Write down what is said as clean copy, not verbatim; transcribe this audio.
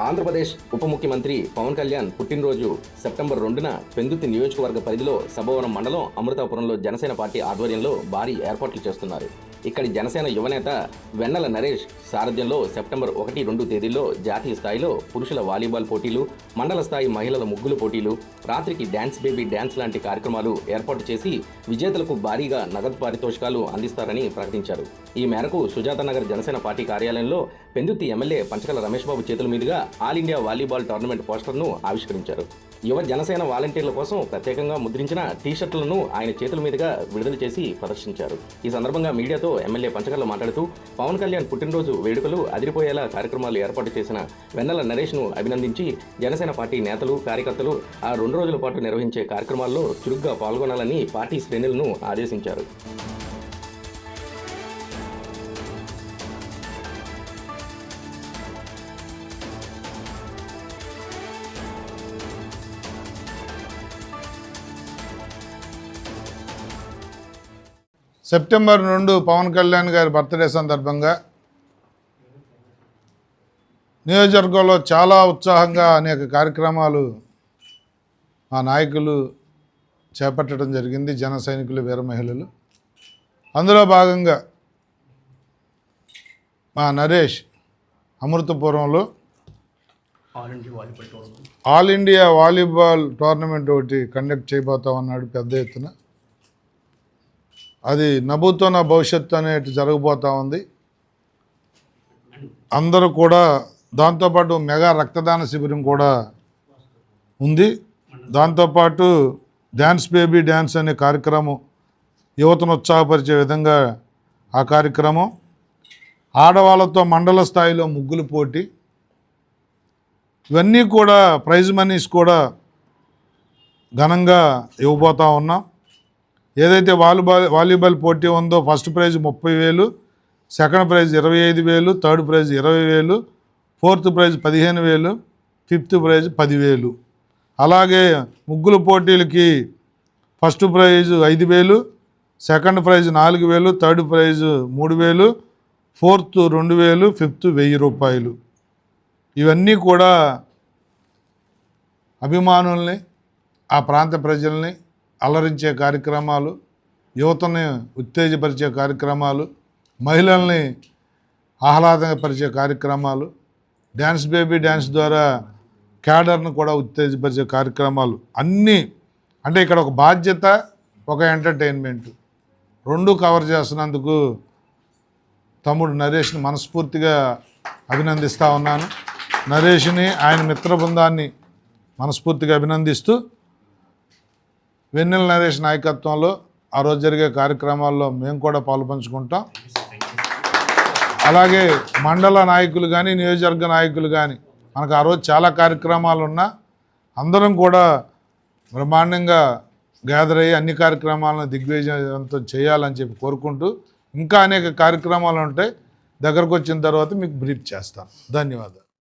ఆంధ్రప్రదేశ్ ఉప ముఖ్యమంత్రి పవన్ కళ్యాణ్ పుట్టినరోజు సెప్టెంబర్ 2న పెందుర్తి నియోజకవర్గ పరిధిలో సభవరం మండలం అమృతాపురంలో జనసేన పార్టీ ఆధ్వర్యంలో భారీ ఏర్పాట్లు చేస్తున్నారు. ఇక్కడి జనసేన యువనేత వెన్నెల నరేష్ సారథ్యంలో సెప్టెంబర్ 1, 2 తేదీల్లో జాతీయ స్థాయిలో పురుషుల వాలీబాల్ పోటీలు, మండల స్థాయి మహిళల ముగ్గులు పోటీలు, రాత్రికి డ్యాన్స్ బేబీ డ్యాన్స్ లాంటి కార్యక్రమాలు ఏర్పాటు చేసి విజేతలకు భారీగా నగదు పారితోషికాలు అందిస్తారని ప్రకటించారు. ఈ మేరకు సుజాతానగర్ జనసేన పార్టీ కార్యాలయంలో పెందుర్తి ఎమ్మెల్యే పంచకల రమేష్ బాబు చేతుల మీదుగా ఆల్ ఇండియా వాలీబాల్ టోర్నమెంట్ పోస్టర్ను ఆవిష్కరించారు. యువ జనసేన వాలంటీర్ల కోసం ప్రత్యేకంగా ముద్రించిన టీషర్టులను ఆయన చేతుల మీదుగా విడుదల చేసి ప్రదర్శించారు. ఈ సందర్భంగా మీడియాతో ఎమ్మెల్యే పంచకర్ల మాట్లాడుతూ పవన్ కళ్యాణ్ పుట్టినరోజు వేడుకలు అదిరిపోయేలా కార్యక్రమాలు ఏర్పాటు చేసిన వెన్నెల నరేష్ను అభినందించి జనసేన పార్టీ నేతలు, కార్యకర్తలు ఆ 2 రోజుల పాటు నిర్వహించే కార్యక్రమాల్లో చురుగ్గా పాల్గొనాలని పార్టీ శ్రేణులను ఆదేశించారు. సెప్టెంబర్ 2 పవన్ కళ్యాణ్ గారి బర్త్డే సందర్భంగా నియోజకవర్గంలో చాలా ఉత్సాహంగా అనేక కార్యక్రమాలు మా నాయకులు చేపట్టడం జరిగింది. జన సైనికులు, వీర మహిళలు. అందులో భాగంగా మా నరేష్ అమృతపురంలో ఆల్ ఇండియా వాలీబాల్ టోర్నమెంట్ ఒకటి కండక్ట్ చేయబోతా ఉన్నాడు పెద్ద ఎత్తున. అది నభూతో నా భవిష్యత్తు అనేటి జరగబోతూ ఉంది. అందరూ కూడా దాంతోపాటు మెగా రక్తదాన శిబిరం కూడా ఉంది. దాంతోపాటు డ్యాన్స్ బేబీ డ్యాన్స్ అనే కార్యక్రమం యువతను ఉత్సాహపరిచే విధంగా ఆ కార్యక్రమం, ఆడవాళ్ళతో మండల స్థాయిలో ముగ్గులు పోటీ, ఇవన్నీ కూడా ప్రైజ్ మనీస్ కూడా ఘనంగా ఇవ్వబోతూ ఉన్నాం. ఏదైతే వాలీబాల్ పోటీ ఉందో first prize 30,000, second prize 25,000, third prize 20,000, fourth prize 15,000, fifth prize 10,000. అలాగే ముగ్గుల పోటీలకి first prize 5,000, second prize 4,000, third prize 3,000, fourth 2,000, fifth 1,000 రూపాయలు. ఇవన్నీ కూడా అభిమానుల్ని, ఆ ప్రాంత ప్రజల్ని అలరించే కార్యక్రమాలు, యువతని ఉత్తేజపరిచే కార్యక్రమాలు, మహిళల్ని ఆహ్లాదపరిచే కార్యక్రమాలు, డ్యాన్స్ బేబీ డ్యాన్స్ ద్వారా క్యాడర్ను కూడా ఉత్తేజపరిచే కార్యక్రమాలు అన్నీ. అంటే ఇక్కడ ఒక బాధ్యత, ఒక ఎంటర్టైన్మెంట్ 2 కవర్ చేస్తున్నందుకు తమ్ముడు నరేష్ని మనస్ఫూర్తిగా అభినందిస్తూ ఉన్నాను. నరేష్ని, ఆయన మిత్ర బృందాన్ని మనస్ఫూర్తిగా అభినందిస్తూ వెన్నెల నరేష్ నాయకత్వంలో ఆ రోజు జరిగే కార్యక్రమాల్లో మేము కూడా పాలుపంచుకుంటాం. అలాగే మండల నాయకులు కానీ, నియోజకవర్గ నాయకులు కానీ, మనకు ఆ రోజు చాలా కార్యక్రమాలు ఉన్నా అందరం కూడా బ్రహ్మాండంగా గ్యాదర్ అయ్యి అన్ని కార్యక్రమాలను దిగ్విజయంతో చేయాలని చెప్పి కోరుకుంటూ, ఇంకా అనేక కార్యక్రమాలు ఉంటాయి, దగ్గరకు వచ్చిన తర్వాత మీకు బ్రీఫ్ చేస్తాను. ధన్యవాదాలు.